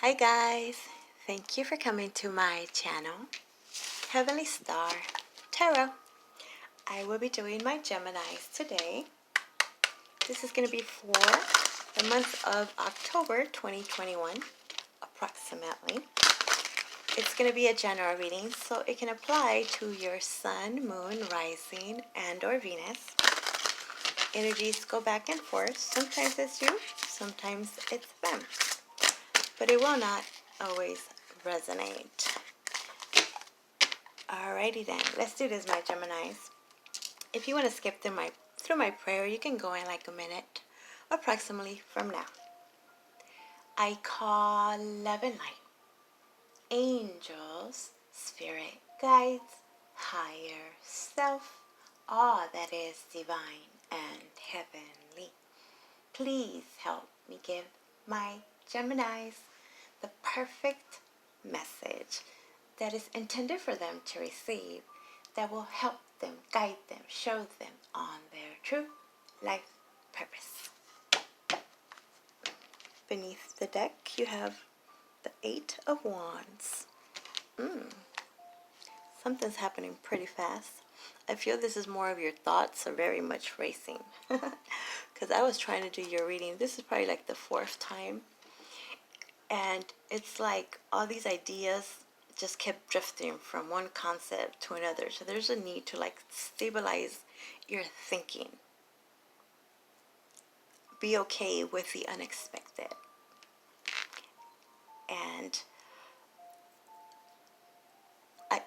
Hi guys, thank you for coming to my channel, Heavenly Star Tarot. I will be doing my Geminis today. This is going to be for the month of October 2021, approximately. It's going to be a general reading, so it can apply to your Sun, Moon, Rising, and or Venus. Energies go back and forth. Sometimes it's you, sometimes it's them. But it will not always resonate. Alrighty then, let's do this, my Geminis. If you want to skip through my prayer, you can go in like a minute, approximately from now. I call love and light, angels, spirit, guides, higher self, all that is divine and heavenly. Please help me give my Geminis the perfect message that is intended for them to receive, that will help them, guide them, show them on their true life purpose. Beneath the deck, you have the Eight of Wands. Something's happening pretty fast. I feel this is more of your thoughts are very much racing. Because I was trying to do your reading. This is probably like the 4th time. And it's like all these ideas just kept drifting from one concept to another. So there's a need to like stabilize your thinking. Be okay with the unexpected. And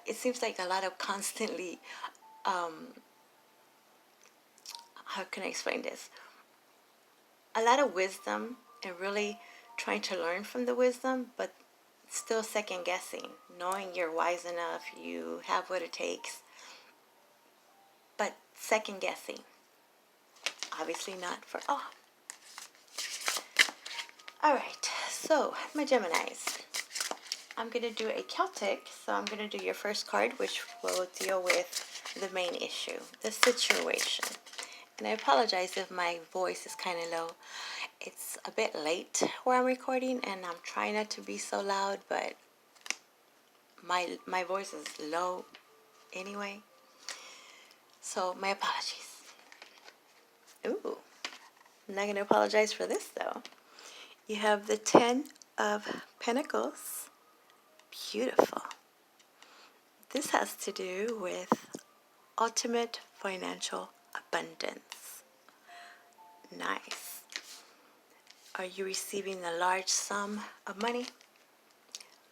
it seems like a lot of constantly, how can I explain this? A lot of wisdom and really trying to learn from the wisdom, but still second guessing, knowing you're wise enough, you have what it takes, but second guessing. Obviously not for all. Alright, so my Geminis. I'm going to do a Celtic, so I'm going to do your first card, which will deal with the main issue, the situation. And I apologize if my voice is kind of low. It's a bit late where I'm recording, and I'm trying not to be so loud, but my voice is low anyway. So my apologies. Ooh, I'm not going to apologize for this though. You have the 10 of Pentacles. Beautiful. This has to do with ultimate financial abundance. Nice. Are you receiving a large sum of money?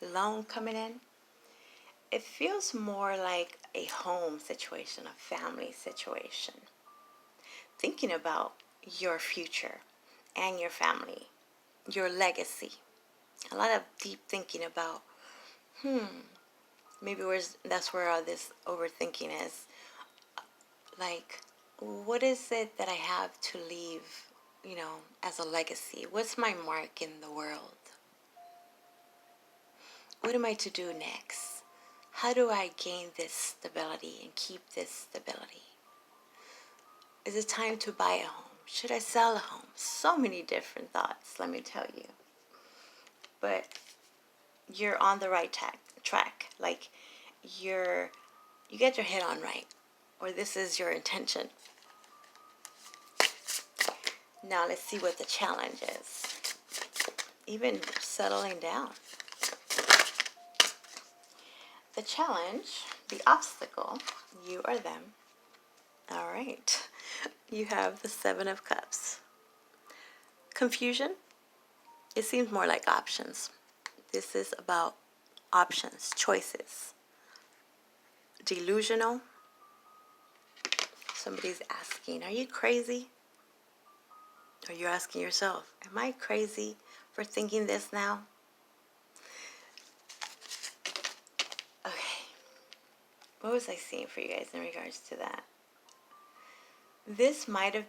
Loan coming in? It feels more like a home situation, a family situation. Thinking about your future and your family, your legacy. A lot of deep thinking about, maybe that's where all this overthinking is. Like, what is it that I have to leave, as a legacy? What's my mark in the world? What am I to do next? How do I gain this stability and keep this stability? Is it time to buy a home? Should I sell a home? So many different thoughts, let me tell you. But you're on the right track. Like, you get your head on right. Or this is your intention. Now let's see what the challenge is. Even settling down. The challenge, the obstacle, you or them. All right. You have the 7 of Cups. Confusion. It seems more like options. This is about options, choices. Delusional. Somebody's asking, are you crazy? Or you're asking yourself, am I crazy for thinking this now? Okay. What was I seeing for you guys in regards to that? This might have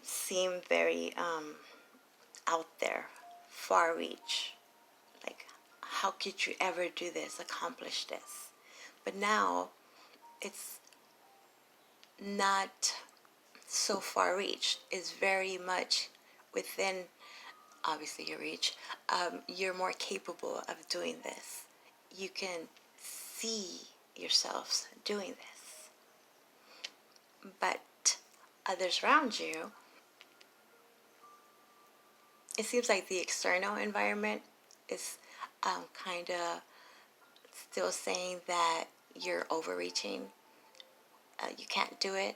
seemed very out there, far reach. Like, how could you ever do this, accomplish this? But now, it's not so far reached. It's very much within obviously your reach, you're more capable of doing this. You can see yourselves doing this. But others around you, it seems like the external environment is kind of still saying that you're overreaching. You can't do it.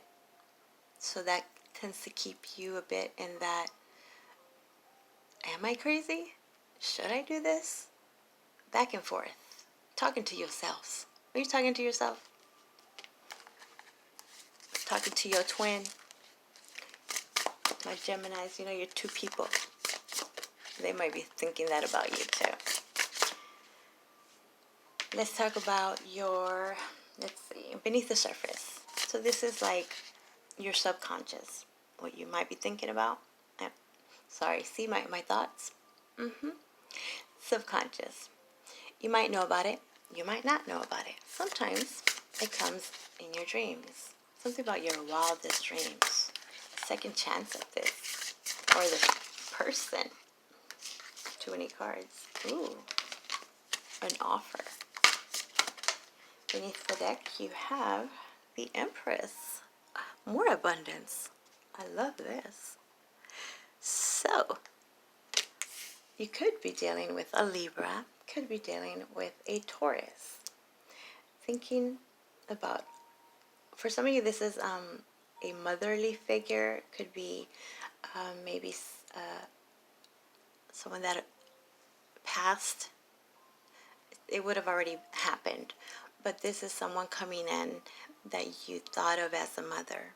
So that tends to keep you a bit in that, am I crazy? Should I do this? Back and forth. Talking to yourselves. Are you talking to yourself? Talking to your twin? My Geminis, you know, you're two people. They might be thinking that about you too. Let's talk about your, let's see, beneath the surface. So this is like your subconscious, what you might be thinking about. Sorry, see my thoughts? Subconscious. You might know about it. You might not know about it. Sometimes it comes in your dreams. Something about your wildest dreams. Second chance at this. Or this person. Too many cards. Ooh. An offer. Beneath the deck you have the Empress. More abundance. I love this. So, you could be dealing with a Libra, could be dealing with a Taurus. Thinking about, for some of you, this is a motherly figure. Could be maybe someone that passed. It would have already happened. But this is someone coming in that you thought of as a mother.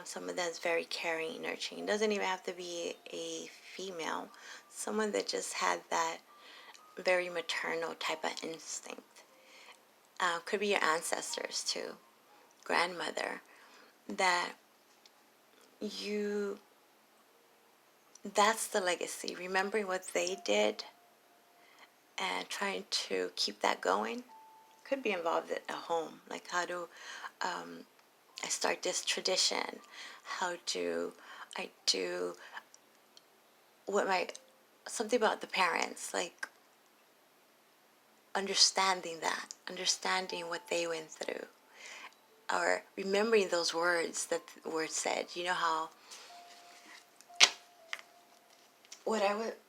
Someone that's very caring, nurturing. It doesn't even have to be a female. Someone that just had that very maternal type of instinct. Could be your ancestors too. Grandmother. That that's the legacy. Remembering what they did and trying to keep that going. Could be involved at a home. Like how do I start this tradition? How do I do something about the parents, like understanding what they went through, or remembering those words that were said. You know how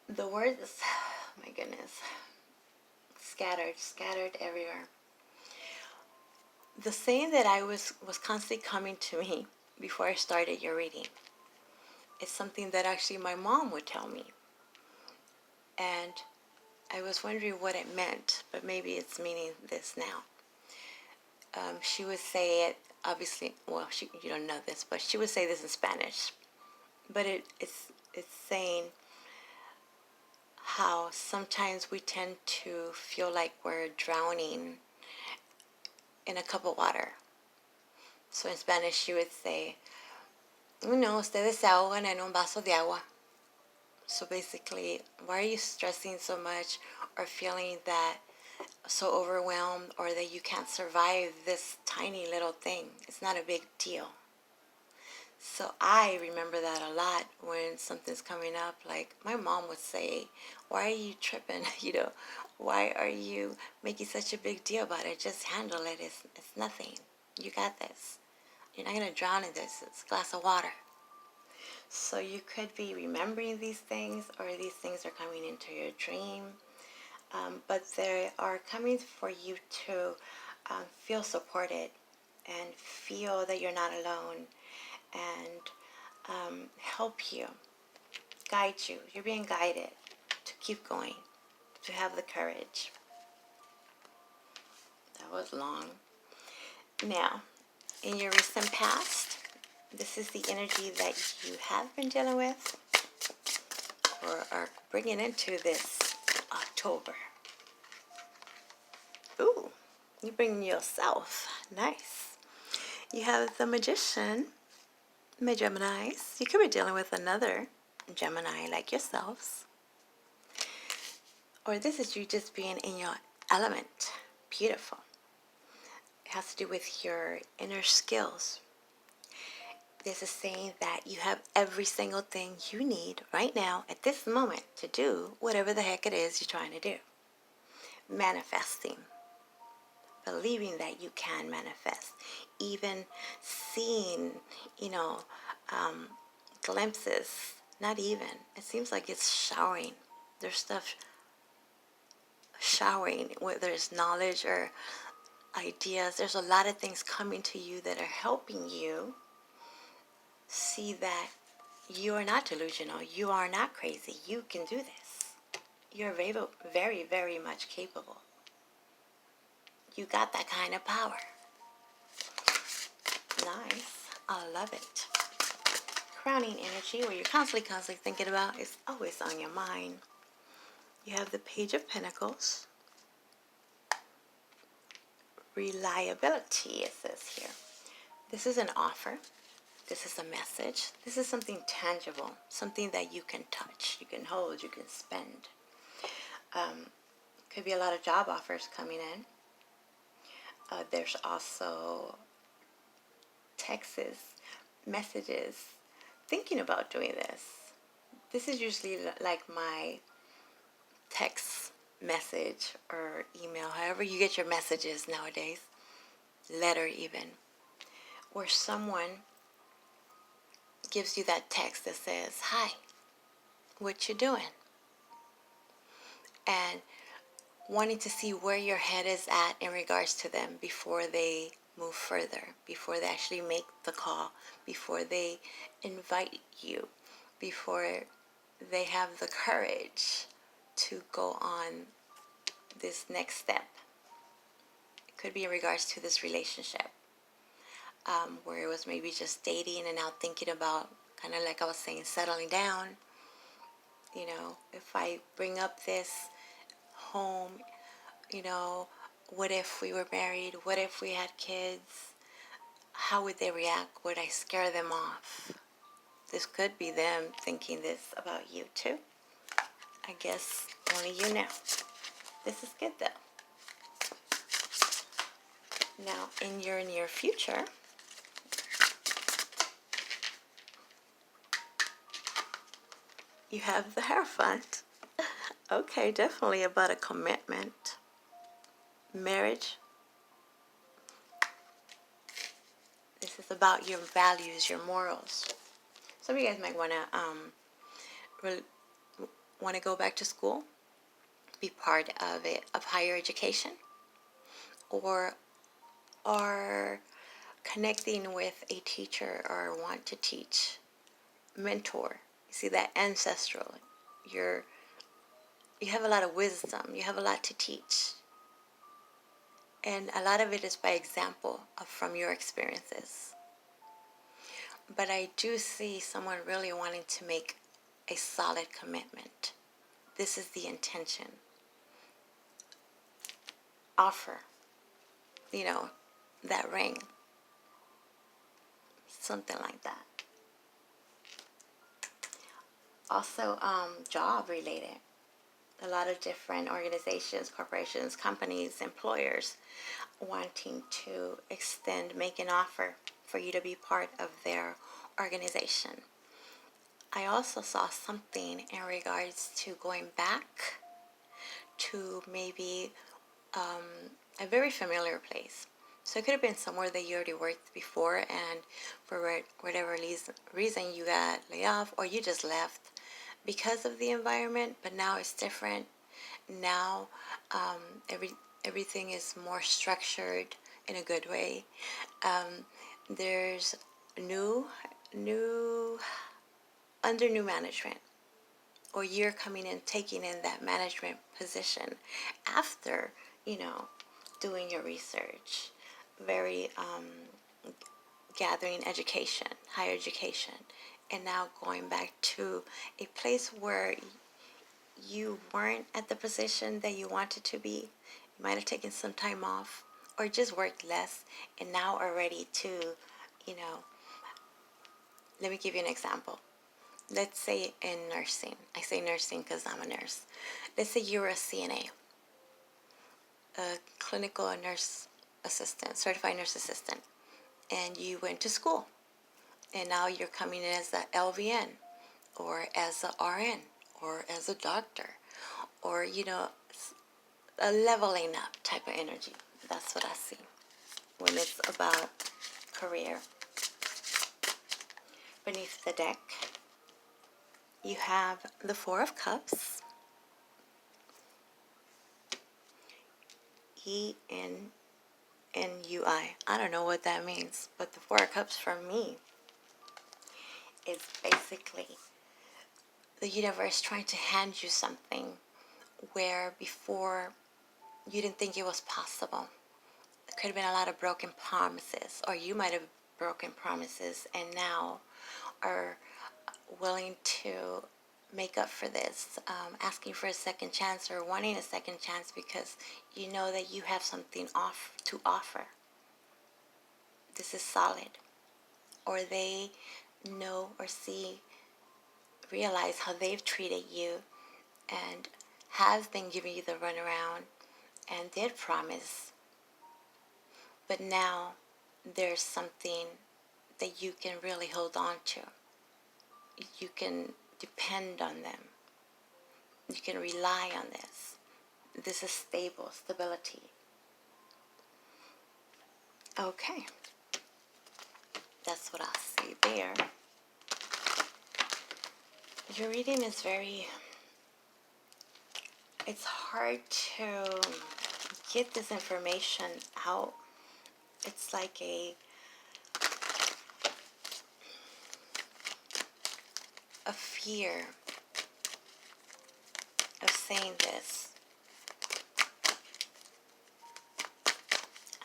the words, oh my goodness, scattered everywhere. The saying that I was constantly coming to me before I started your reading is something that actually my mom would tell me. And I was wondering what it meant, but maybe it's meaning this now. She would say it, obviously, well, you don't know this, but she would say this in Spanish. But it's saying how sometimes we tend to feel like we're drowning in a cup of water. So in Spanish, she would say, ustedes se ahogan en un vaso de agua. So basically, why are you stressing so much or feeling that so overwhelmed or that you can't survive this tiny little thing? It's not a big deal. So I remember that a lot when something's coming up. Like my mom would say, why are you tripping? Why are you making such a big deal about it? Just handle it. It's nothing. You got this. You're not going to drown in this. It's a glass of water. So you could be remembering these things, or these things are coming into your dream. But they are coming for you to feel supported and feel that you're not alone, and help you, guide you. You're being guided to keep going, to have the courage. That was long. Now, in your recent past, this is the energy that you have been dealing with or are bringing into this October. Ooh, you bring yourself. Nice. You have the Magician, my Geminis. You could be dealing with another Gemini like yourselves. Or this is you just being in your element. Beautiful. It has to do with your inner skills. This is saying that you have every single thing you need right now at this moment to do whatever the heck it is you're trying to do. Manifesting, believing that you can manifest, even seeing, you know, glimpses, not even. It seems like it's showering. There's stuff showering, whether it's knowledge or ideas. There's a lot of things coming to you that are helping you see that you are not delusional. You are not crazy. You can do this. You're very, very, very much capable. You got that kind of power. Nice. I love it. Crowning energy, where you're constantly thinking about, is always on your mind. You have the Page of Pentacles. Reliability, it says here. This is an offer. This is a message. This is something tangible, something that you can touch, you can hold, you can spend. Could be a lot of job offers coming in. There's also texts, messages, thinking about doing this. This is usually like my text message or email, however you get your messages nowadays, letter even, where someone gives you that text that says, hi, what you doing? And wanting to see where your head is at in regards to them before they move further, before they actually make the call, before they invite you, before they have the courage to go on this next step. It could be in regards to this relationship, where it was maybe just dating and now thinking about, kind of like I was saying, settling down. You know, if I bring up this home, you know, what if we were married? What if we had kids? How would they react? Would I scare them off? This could be them thinking this about you too. I guess only you know. This is good though. Now, in your near future, you have the Hierophant. Okay, definitely about a commitment. Marriage. This is about your values, your morals. Some of you guys might want to go back to school, be part of it, of higher education, or are connecting with a teacher or want to teach, mentor. You see that ancestral. You have a lot of wisdom. You have a lot to teach. And a lot of it is by example from your experiences. But I do see someone really wanting to make a solid commitment. This is the intention. Offer, you know, that ring. Something like that. Also, job related. A lot of different organizations, corporations, companies, employers wanting to make an offer for you to be part of their organization. I also saw something in regards to going back to maybe a very familiar place. So it could have been somewhere that you already worked before, and for whatever reason you got laid off, or you just left because of the environment, but now it's different. Now everything is more structured in a good way. There's under new management, or you're coming in, taking in that management position after, doing your research, very gathering education, higher education, and now going back to a place where you weren't at the position that you wanted to be. You might have taken some time off or just worked less and now are ready to, let me give you an example. Let's say in nursing. I say nursing because I'm a nurse. Let's say you're a CNA, a clinical nurse assistant, certified nurse assistant, and you went to school And now you're coming in as a LVN, or as a RN, or as a doctor, or, a leveling up type of energy. That's what I see when it's about career. Beneath the deck, you have the Four of Cups, ENNUI. I don't know what that means, but the Four of Cups for me is basically the universe trying to hand you something where before you didn't think it was possible. There could have been a lot of broken promises, or you might have broken promises and now are willing to make up for this, asking for a second chance or wanting a second chance because you know that you have something to offer. This is solid. Or they know or realize how they've treated you and has been giving you the runaround and did promise. But now there's something that you can really hold on to. You can depend on them. You can rely on this. This is stability. Okay. That's what I see there. Your reading is it's hard to get this information out. It's like a fear of saying this.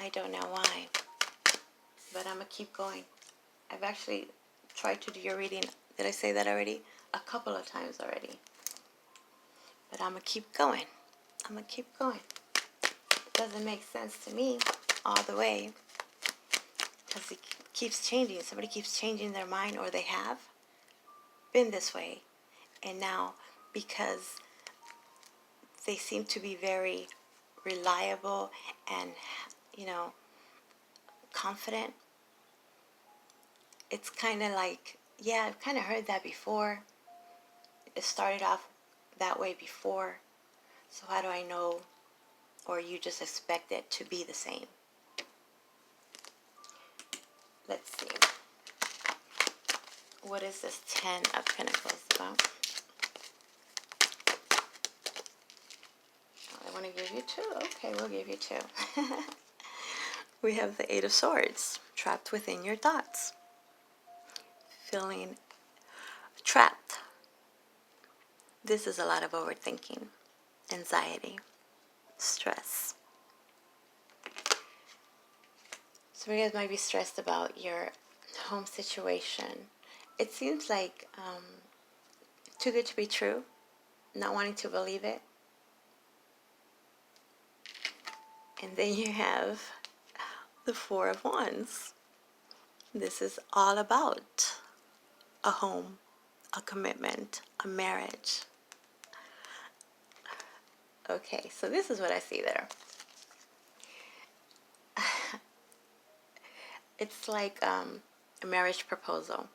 I don't know why, but I'm going to keep going. I've actually tried to do your reading. Did I say that already? A couple of times already. But I'm going to keep going. It doesn't make sense to me all the way because it keeps changing. Somebody keeps changing their mind, or they have been this way. And now, because they seem to be very reliable and, confident, it's kind of like, yeah, I've kind of heard that before. It started off that way before. So how do I know? Or you just expect it to be the same? Let's see. What is this 10 of Pentacles about? Oh, I want to give you 2. Okay, we'll give you 2. We have the 8 of Swords, trapped within your thoughts. Feeling trapped. This is a lot of overthinking, anxiety, stress. So you guys might be stressed about your home situation. It seems like too good to be true, not wanting to believe it. And then you have the 4 of Wands. This is all about a home, a commitment, a marriage. Okay, so this is what I see there. It's like a marriage proposal,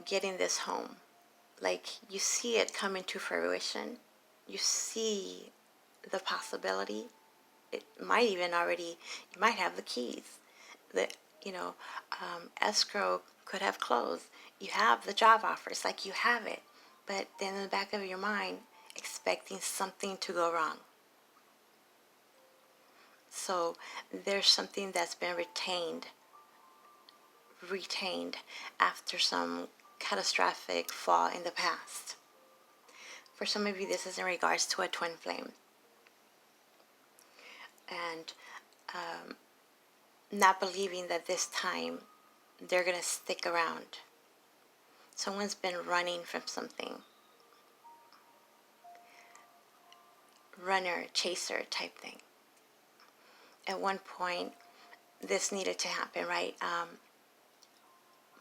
getting this home. Like you see it coming to fruition. You see the possibility. It might even already, you might have the keys. The, escrow could have closed. You have the job offer. It's like you have it. But then in the back of your mind, expecting something to go wrong. So there's something that's been retained after some catastrophic fall in the past. For some of you, this is in regards to a twin flame. And not believing that this time they're going to stick around. Someone's been running from something. Runner, chaser type thing. At one point, this needed to happen, right?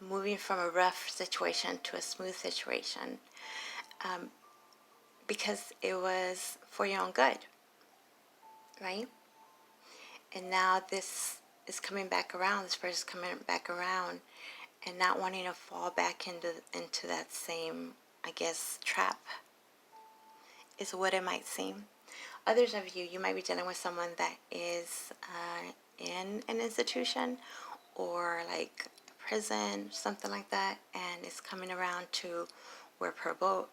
Moving from a rough situation to a smooth situation, because it was for your own good, right? And now this is coming back around. This person's coming back around, and not wanting to fall back into that same, I guess, trap is what it might seem. Others of you, you might be dealing with someone that is in an institution or like prison, something like that, and it's coming around to where parole,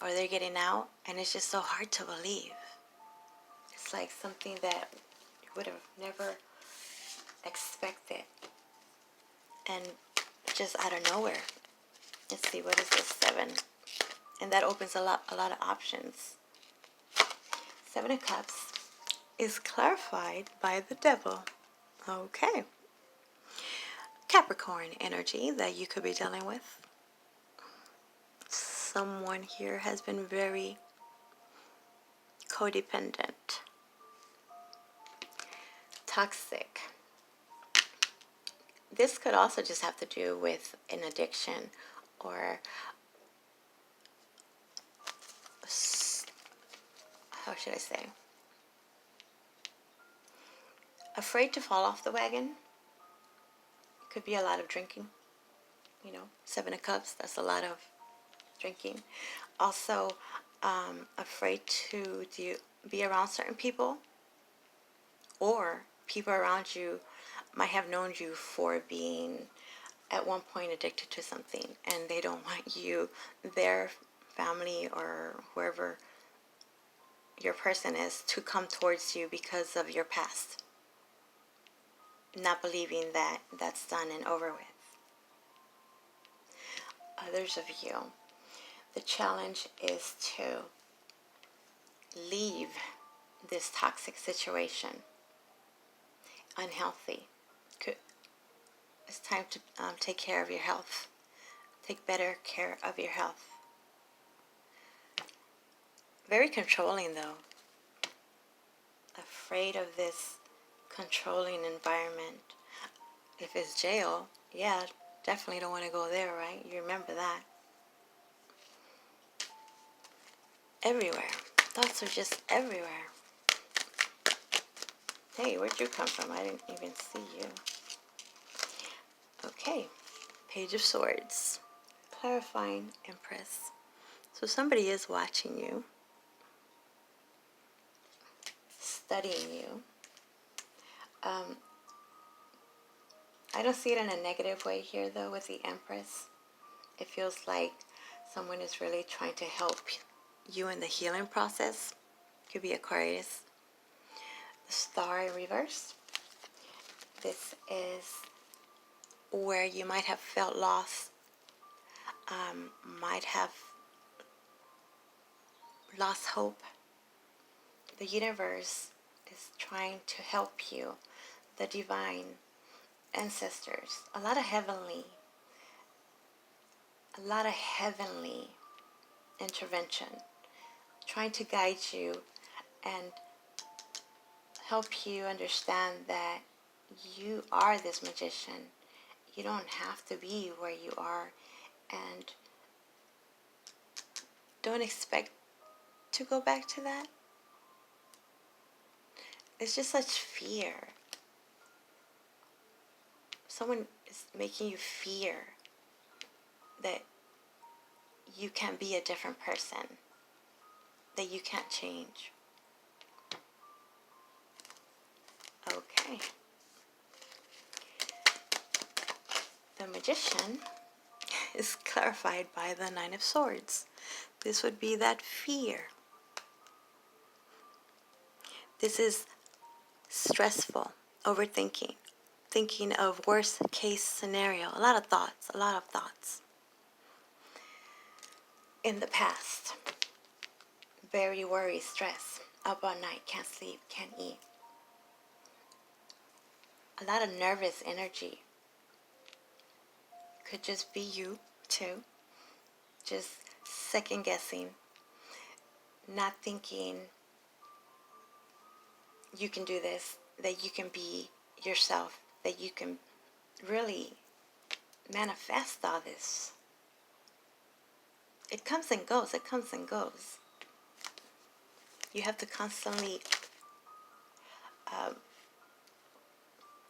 or they're getting out, and it's just so hard to believe. It's like something that you would have never expected, and just out of nowhere. Let's see, what is this? 7, and that opens a lot of options. 7 of Cups is clarified by the Devil. Okay. Capricorn energy that you could be dealing with. Someone here has been very codependent, toxic. This could also just have to do with an addiction, or how should I say? Afraid to fall off the wagon. Could be a lot of drinking. 7 of Cups, that's a lot of drinking. Also, afraid to be around certain people, or people around you might have known you for being at one point addicted to something, and they don't want you, their family or whoever your person is, to come towards you because of your past, not believing that that's done and over with. Others of you, the challenge is to leave this toxic situation, unhealthy. It's time to take care of your health. Take better care of your health. Very controlling, though. Afraid of this controlling environment. If it's jail, yeah, definitely don't want to go there, right? You remember that. Everywhere. Thoughts are just everywhere. Hey, where'd you come from? I didn't even see you. Okay. Page of Swords. Clarifying Empress. So somebody is watching you, studying you. I don't see it in a negative way here, though, with the Empress. It feels like someone is really trying to help you in the healing process. Could be Aquarius. The Star in reverse. This is where you might have felt lost, might have lost hope. The universe is trying to help you. The divine ancestors, a lot of heavenly intervention, trying to guide you and help you understand that you are this magician. You don't have to be where you are, and don't expect to go back to that. It's just such fear. Someone is making you fear that you can be a different person, that you can't change. Okay. The Magician is clarified by the 9 of Swords. This would be that fear. This is stressful, overthinking, thinking of worst case scenario. A lot of thoughts. In the past, very worried, stress, up all night, can't sleep, can't eat. A lot of nervous energy. Could just be you too. Just second guessing, not thinking you can do this, that you can be yourself, that you can really manifest all this. It comes and goes. You have to constantly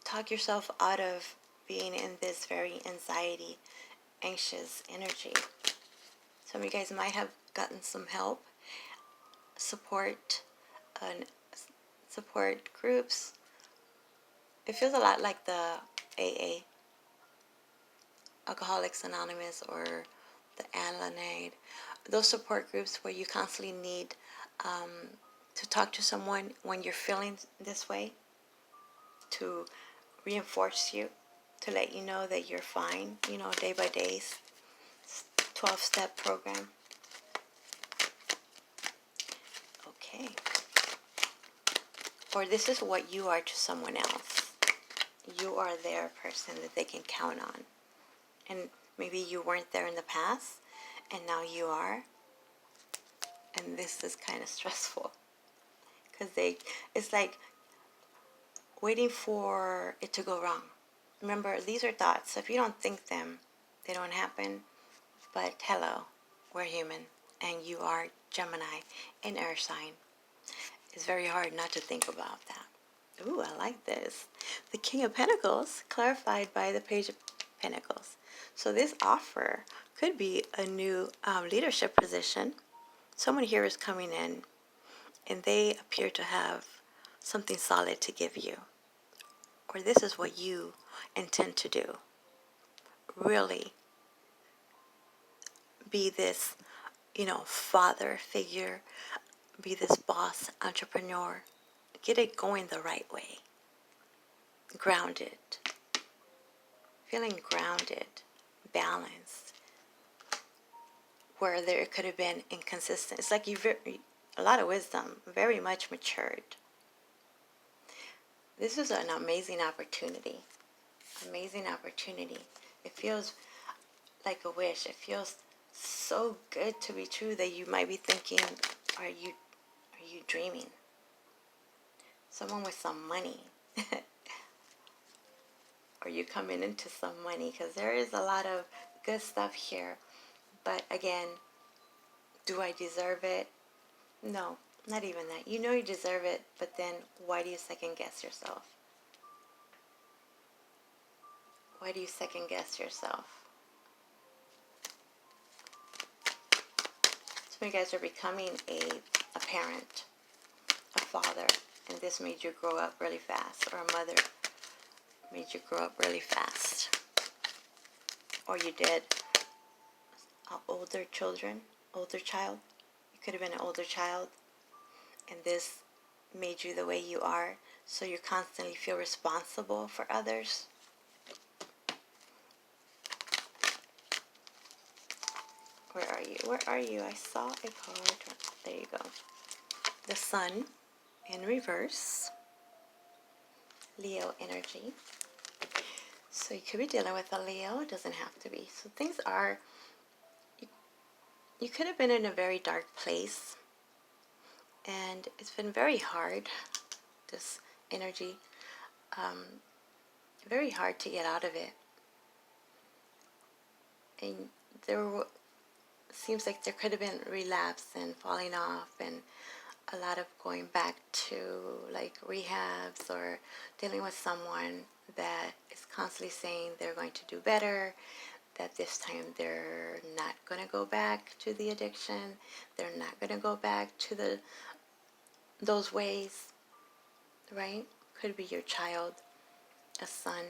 talk yourself out of being in this very anxiety, anxious energy. Some of you guys might have gotten some help, support, support groups. It feels a lot like the AA, Alcoholics Anonymous, or the Al-Anon. Those support groups where you constantly need to talk to someone when you're feeling this way, to reinforce you, to let you know that you're fine, day by day, 12-step program. Okay. Or this is what you are to someone else. You are their person that they can count on. And maybe you weren't there in the past, and now you are. And this is kind of stressful. Because it's like waiting for it to go wrong. Remember, these are thoughts. So if you don't think them, they don't happen. But hello, we're human. And you are Gemini, an air sign. It's very hard not to think about that. Ooh, I like this. The King of Pentacles, clarified by the Page of Pentacles. So this offer could be a new leadership position. Someone here is coming in, and they appear to have something solid to give you. Or this is what you intend to do. Really be this, father figure. Be this boss, entrepreneur. Get it going the right way. Grounded. Feeling grounded, balanced. Where there could have been inconsistent. It's like you've a lot of wisdom, very much matured. This is an amazing opportunity. Amazing opportunity. It feels like a wish. It feels so good to be true that you might be thinking, are you dreaming? Someone with some money. Or you coming into some money, because there is a lot of good stuff here. But again, do I deserve it? No, not even that. You know you deserve it, but then why do you second guess yourself? Why do you second guess yourself? Some of you guys are becoming a parent, a father, and this made you grow up really fast, or a mother made you grow up really fast. Or you did. Older child. You could have been an older child, and this made you the way you are, so you constantly feel responsible for others. Where are you? Where are you? I saw a card. There you go. The Sun in reverse. Leo energy. So you could be dealing with a Leo. It doesn't have to be. So things are... You could have been in a very dark place. And it's been very hard, this energy. Very hard to get out of it. And seems like there could have been relapse and falling off, and a lot of going back to like rehabs, or dealing with someone that is constantly saying they're going to do better, that this time they're not going to go back to the addiction, they're not going to go back to those ways, right? Could be your child, a son,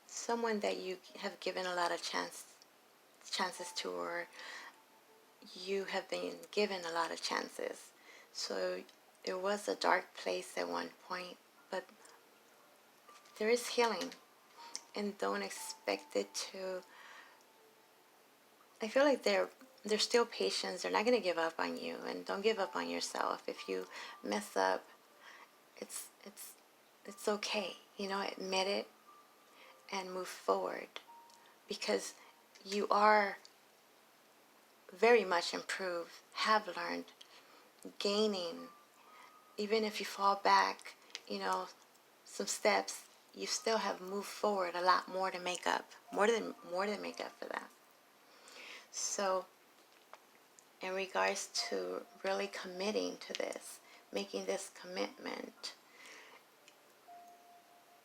someone that you have given a lot of chances to, or you have been given a lot of chances. So it was a dark place at one point, but there is healing, and don't expect it to... I feel like they're still patient. They're not going to give up on you, and don't give up on yourself. If you mess up, it's okay. Admit it and move forward, because you are very much improved, have learned, gaining. Even if you fall back, some steps, you still have moved forward a lot more to make up, more than make up for that. So in regards to really committing to this, making this commitment,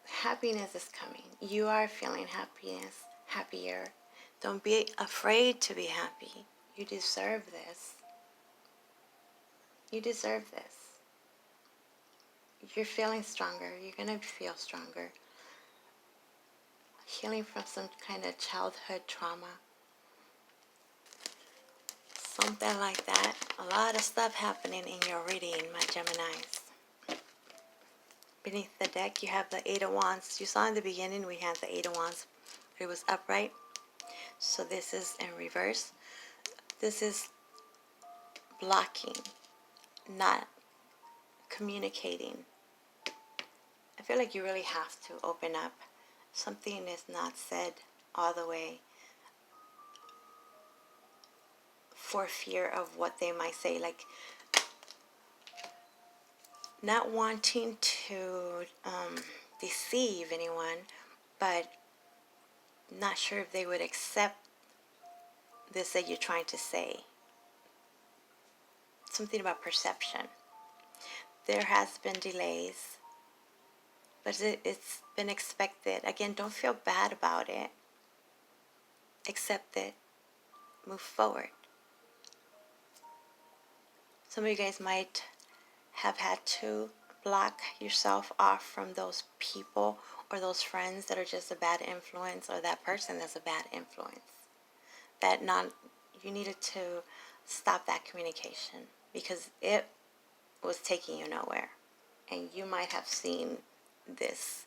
happiness is coming. You are feeling happier. Don't be afraid to be happy. You deserve this. You deserve this. You're feeling stronger. You're going to feel stronger. Healing from some kind of childhood trauma. Something like that. A lot of stuff happening in your reading, my Geminis. Beneath the deck, you have the Eight of Wands. You saw in the beginning we had the Eight of Wands. It was upright. So this is in reverse. This is blocking, not communicating. I feel like you really have to open up. Something is not said all the way for fear of what they might say. Like, not wanting to deceive anyone, but not sure if they would accept this that you're trying to say. Something about perception. There has been delays, but it's been expected. Again, don't feel bad about it. Accept it. Move forward. Some of you guys might have had to block yourself off from those people or those friends that are just a bad influence, or that person that's a bad influence. You needed to stop that communication because it was taking you nowhere. And you might have seen this,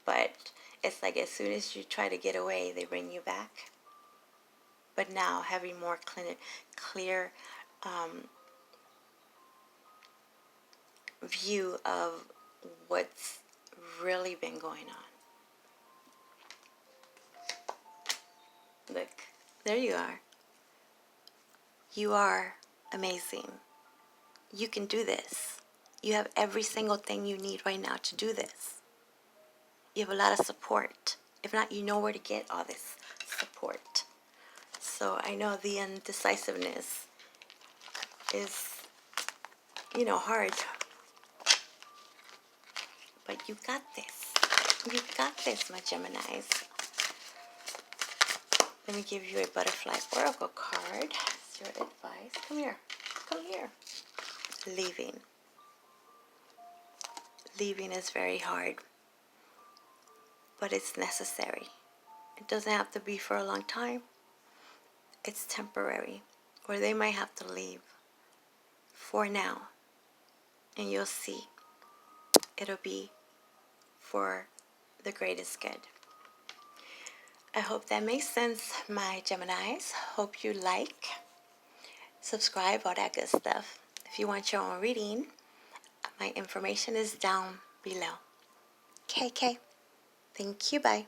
but it's like as soon as you try to get away, they bring you back. But now having more clear view of what's really been going on. Look, there you are. You are amazing. You can do this. You have every single thing you need right now to do this. You have a lot of support. If not, you know where to get all this support. So I know the indecisiveness is, hard. But you got this. You got this, my Geminis. Let me give you a Butterfly Oracle card. It's your advice. Come here. Come here. Leaving. Leaving is very hard, but it's necessary. It doesn't have to be for a long time. It's temporary, or they might have to leave for now, and you'll see it'll be for the greatest good. I hope that makes sense, my Geminis. Hope you like, subscribe, all that good stuff. If you want your own reading, my information is down below. Okay. Thank you. Bye.